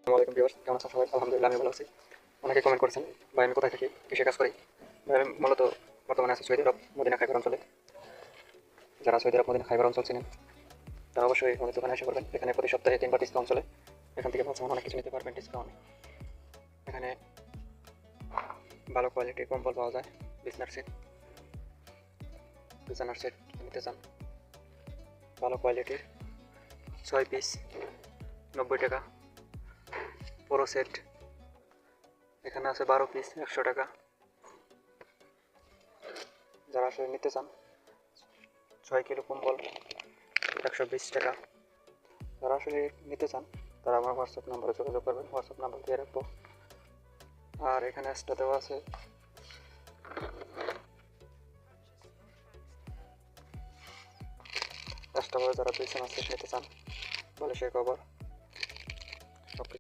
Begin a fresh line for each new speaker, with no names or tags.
আসসালামাইকুম ভিউয়ার্স, কেমন আছেন সবাই? আলহামদুলিল্লাহ আমি ভালো আছি। অনেকে কমেন্ট করেছেন, ভাই আমি কোথায় থাকি, কিসে কাজ করি? ভাই আমি মূলত বর্তমানে আছি সৌদি আরব মদিনা খাইবার অঞ্চলে। যারা সৌদি আরব মদিনা খাইবার অঞ্চল চিনেন তারা অবশ্যই আমাদের দোকানে এসে করবেন। এখানে প্রতি সপ্তাহে 3বার ডিসকাউন্ট চলে। এখান থেকে ভাবছেন অনেক কিছু নিতে পারবেন ডিসকাউন্ট। এখানে ভালো কোয়ালিটির কম্বল পাওয়া যায়, বিছানার সেট নিতে চান ভালো কোয়ালিটির 6 পিস 90 টাকা, পুরো সেট এখানে আছে 12 পিস 100 টাকা। যারা আসলে নিতে চান 6 কিলো কম্বল 120 টাকা। যারা আসলে নিতে চান তারা আমার হোয়াটসঅ্যাপ নাম্বারে যোগাযোগ করবেন, হোয়াটসঅ্যাপ নাম্বার দিয়ে রাখবো। আর এখানে এক্সট্রা দেওয়া আছে এক্সট্রাভাবে যারা বিছানা সেট নিতে চান বালিশের কভার